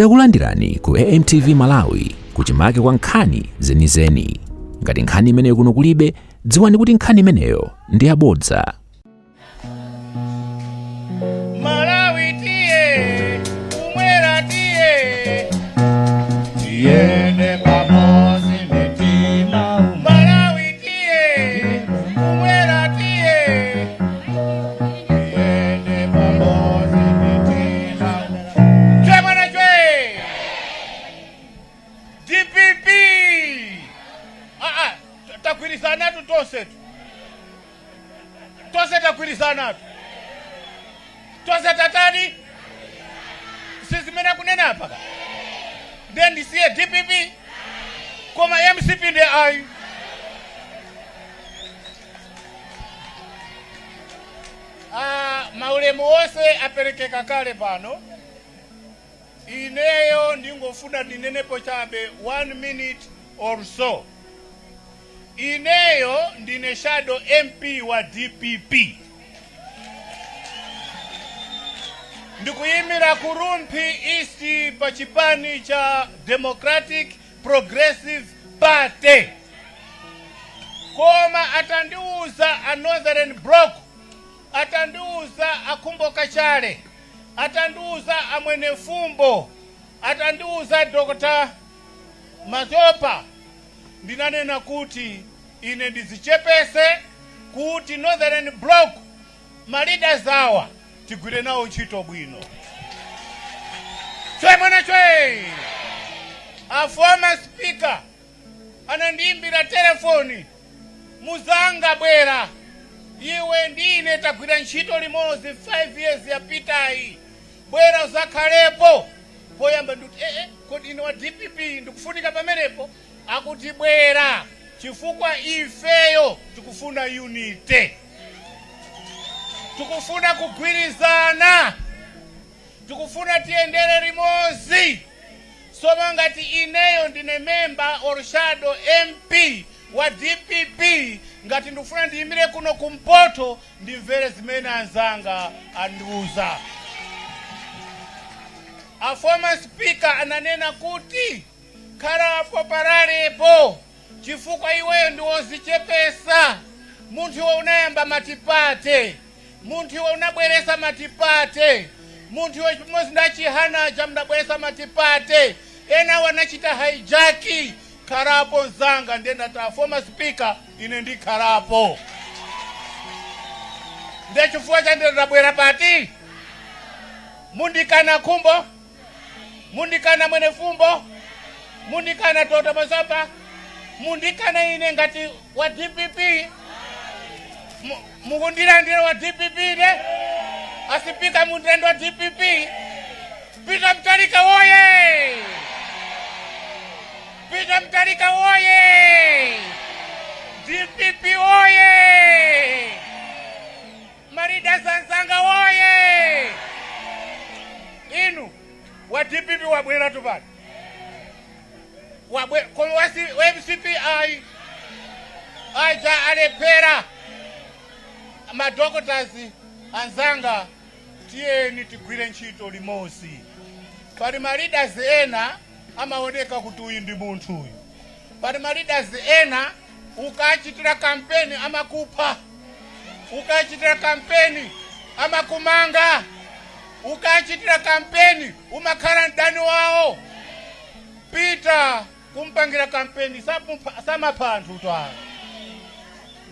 Takulandirani ku AMTV Malawi kuchimake kwa nkhani zenizeni. Ngati nkhani imeneyo kuno kulibe, dziwani kuti nkhani imeneyo ndi yabodza. Malawi tiye, umwera tiye, tiyende pamozi mitima. Malawi tiye, umwera tiye, tiyende pamozi mitima. Chwe mwana chwe! DPP! Takwirizana tu tose tu. Tose takwirizana tu. Tose tatani? Sisi mena kunena hapa. Then this year DPP. Koma MCP ndi ayi. Maulemu wose aperekeka kale pano. Ineyo ndingofuna ndinenepo chabe 1 minute or so. Ineyo ndine shadow MP wa DPP. Ndikuyimira kurumpi East pachipani cha Democratic Progressive Party. Koma atandiuza a Northern Bloc, atandiuza akumboka chale, atandiuza amwene fumbo, atandiuza Dr. Mazopa. Ndinanena kuti ine ndizichepese kuti Northern Bloc maleaders awa tigwire nawo ntchito bwino. Chwe mwana chwe! A former speaker anandiimbira telefoni, muzanga bwera, iwe ndine tagwira ntchito limodzi 5 years yapitayi, bwera uzakhalepo. Poyamba nduti kodi ine wa DPP ndikufunika pamenepo, akuti bwera chifukwa ifeyo tikufuna unity, tukufuna kugwirizana, tukufuna tiendere limodzi. Soma ngati ineyo ndine member or shadow MP wa DPP, ngati ndikufuna ndiyimire kuno kumpoto ndimvere zimene anzanga andiuza. A former speaker ananena kuti khalapo paralepo chifukwa iweyo ndiwozichepesa, munthu iwe unayamba matipate, munthu iwe unabweresa matipate, munthu iwe chimozi ndachihana cha mnabweresa matipate, ena wanachita hijaki. Khalapo nzanga ndenda ta former speaker ine ndi khalapo. Nde chifukwa cha ndabwera pati? Mundikana kumbo? Mundikana mwene fumbo? Mundikana Dr. Mazopa? Mundikana ine ngati wa DPP? Mukundira ndiro wa DPP ne? Asipika mundendo wa DPP? Pita Mtalika woye! Pita Mtalika woye! DPP woye! Marida Zanzanga woye! Inu wa DPP wabwera tupati. Kwa wasi MCP aja alepera madoctors anzanga tiyeni tigwire ntchito limodzi. Pali maleaders ena amaoneka kuti uyu ndi munthu uyu. Pali maleaders ena ukachitira kampeni amakupha, ukachitira kampeni amakumanga, ukachitira kampeni umakhala mdani wawo. Peter kumpangira kampeni samapanthu twa.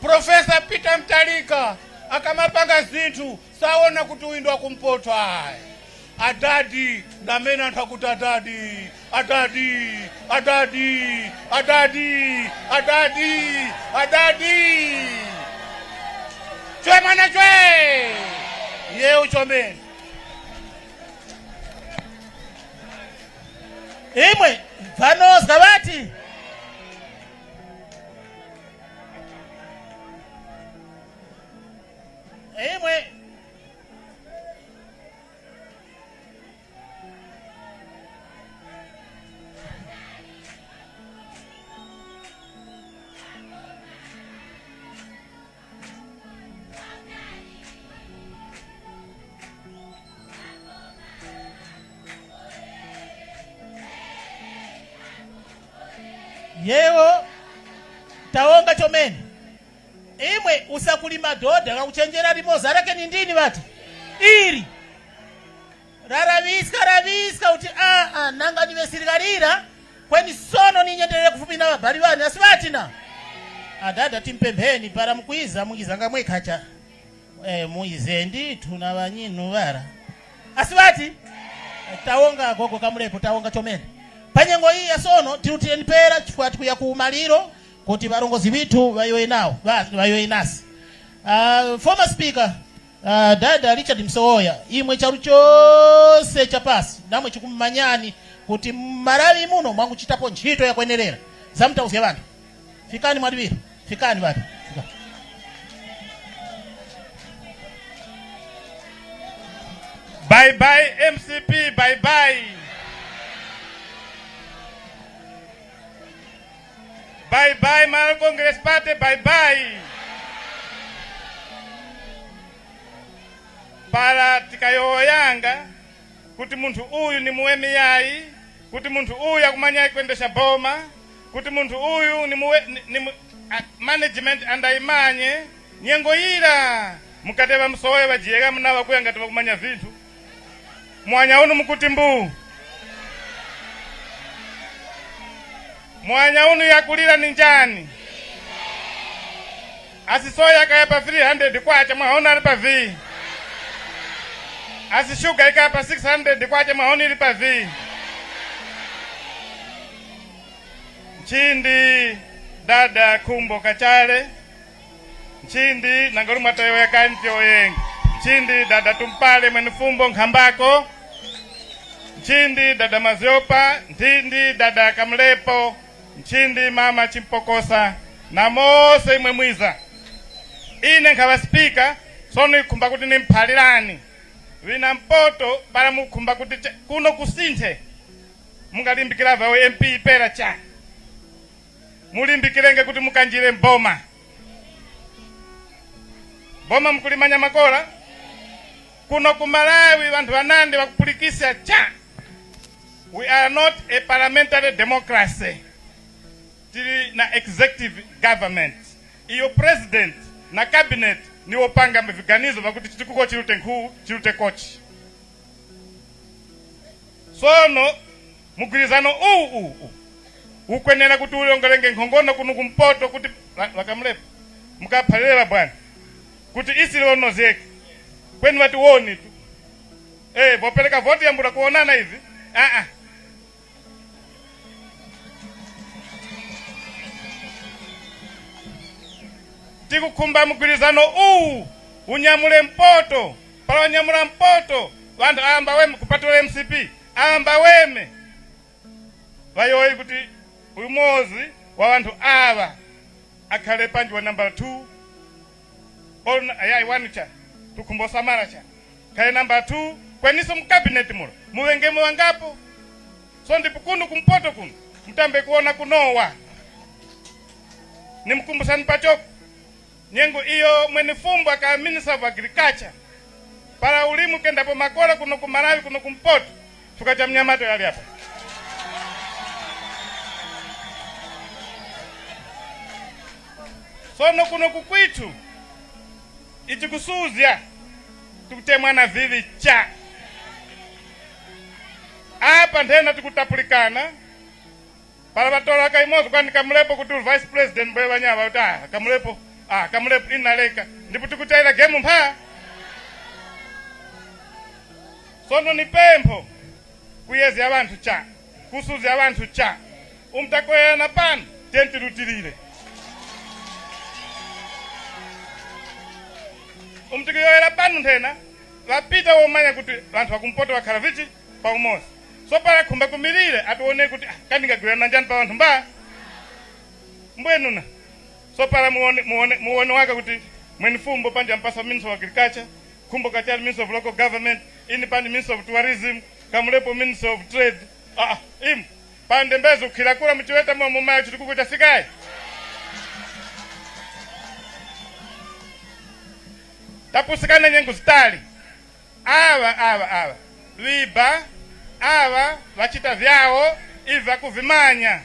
Professor Peter Mtalika akamapanga zinthu saona kuti uyu ndo kumpoto ayi. Adadi ndamena anthu akuti adadi, adadi, adadi, adadi, adadi, adadi. Chwe mwana chwe! Ye uchomeni. Imwe mfano sabati imwe yewo taonga chomene imwe usakulima doda kakuchenjera limoza rake ni ndini vati iri raraviska kuti nanga ndivesirikalira kweni sono ninyenderere kufupi na vabali vani asivati na adada timpempheni para mukwiza mukizanga mwekhacha muizendi tuna vanyinu vara asivati taonga gogo Kamplepo taonga chomene panyengo iyi yasono tirutiyeni pera chifukwa tikuya kuumaliro kuti varongozi vitu vayoye nawo vayoye nasi former speaker dada Richard Msowoya imwe charu chose chapasi namwe chikummanyani kuti Malawi muno mwangu chitapo ntchito yakwenerera zamutauzya vantu fikani mwadivira fikani vati Bye bye MCP, bye bye. Bye bye Malawi Congress Party, bye bye. Para tikayoyanga kuti muntu uyu ni muwemi yayi, kuti muntu uyu akumanya kuendesha boma, kuti muntu uyu ni management andaimanye nyengo ila mukateva Msowoya vajiyeka mnava kuyanga tivakumanya vintu mwanya unu mkuti mbu mwanya unu yakulira ninjani asisoya kayapa 300 kwacha mwaona alipa vi asishuga ikapa 600 kwacha mwaona ilipa vi nchindi dada kumbo kachale nchindi nangolu matayo ya kanti oyengi nchindi dada tumpale mwenifumbo nkambako nchindi dada Maziopa nchindi dada Kamplepo nchindi mama Chimpokosa na mose imwe mwiza ine nkava speaker sono ikumba kuti nimphalirani vina mpoto para mukumba kuti kuno kusinthe mungalimbikira vawo MP pera cha mulimbikirenge kuti mukanjire mboma boma mkulimanya makola kuno ku Malawi vantu vanande vakupulikisa cha we are not a parliamentary democracy tili na executive government iyo president na cabinet ni wopanga mviganizo vakuti chitikuko chirute nkuu chirute kochi sono mugwirizano ukwenera kuti ulongelenge nkhongono kuno kumpoto kuti vakamlepo mukaphalira bwana kuti isi lionozeke kweni vati woni tu vopeleka voti yambula kuonana hivi tikukhumba mgwirizano unyamule mpoto pala wanyamula mpoto vantu amba weme kupatula MCP amba weme vayoyi kuti umozi wa vantu ava akhale panji wa number 2 ayayi wanucha tukumbo samara cha kale number 2 kweniso mkabinet mulo muwengemu wangapo so ndipo kuno kumpoto kuno mtambe kuona kunowa nimkumbusani pachoko nyengo iyo mwenifumbo aka Minister of Agriculture para ulimu kendapo makola kuno ku Malawi kuno kumpoto tukacha mnyamato yali hapa sono kuno kukwitu ichikusuzya tukutemwa na vivi cha apa ndena tukutapulikana para batola kaimozo kwani Kamplepo kuti vice president bwe banyaba uta Kamplepo Kamplepo inaleka ndipo tukutaila game mpa sono ni pempo kuyezi abantu cha kusuzi abantu cha umtakoyana pano tenti rutilile umtikiyoela pano tena vapita womanya kuti vantu vakumpoto vakhala vichi pa umosi so para khumba kumilile atuone kuti kandingagwirana njani pa vantu mba mbwenuna so para muone waka kuti mwenifumbo panja mpasa Minister of Agriculture kumbo kachali Minister of Local Government ini pandi Minister of Tourism Kamplepo Minister of Trade pande mbezo khilakula mchiweta mumaya chitukuko cha sikai tapusikana nyengo zitali ava viba ava vachita vyao ivi vakuvimanya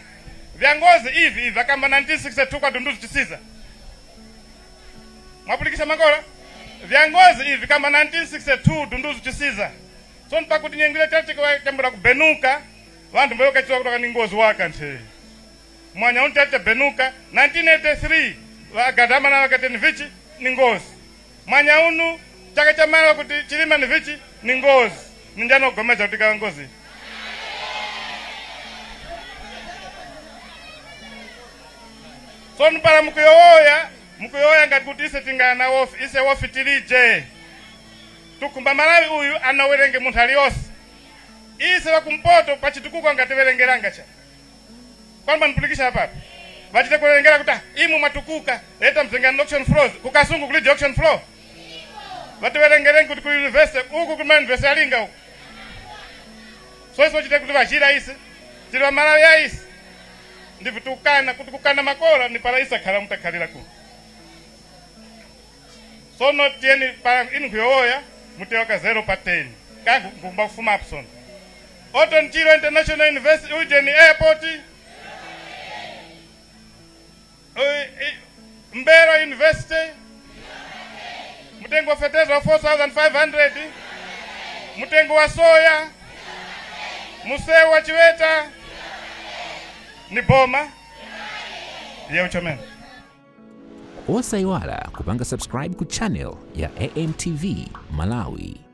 vyangozi hivi vakamba 1962 kwa dunduzi chisiza mwapulikisha makola vyangozi hivi kama 1962 dunduzi chisiza so mpakuti nyengile chati kwa chambula kubenuka vantu mbayo kachira kutoka ni ngozi waka nte mwanya unti chati benuka 1983 vagadama na wakati ni vichi ni ngozi mwanya unu chaka chamana wakuti chilima ni vichi ni ngozi ninjano gomeza kutika ngozi so nipala mkuyoya ngati kuti ise tingana wofi ise wofi tilije tukumba Malawi uyu anawerenge munthu aliyonse ise wakumpoto pachitukuko ngati werengeranga cha kwamba nipulikisha hapa vachite kuwerengera kuti imu matukuka leta mzengani auction floors kukasungu kulije auction floor vatiwerengerengi kuti ku university uku kuma university alinga uku so iso chite kuti vachira ise tili wa Malawi ya ise ndivi tukana kuti kukana makola ni pala isa khala mutakhalira ku so no tieni para inu kuyoya muteoka 0 pa 10 kangu ngumba kufuma apson Oton Chiro International University Ujeni Airport Mbero University mutengo wa fertilizer wa 4,500 mutengo wa soya museu wa chiweta ni boma ya uchomeni. Osaiwala kupanga subscribe ku channel ya AMTV Malawi.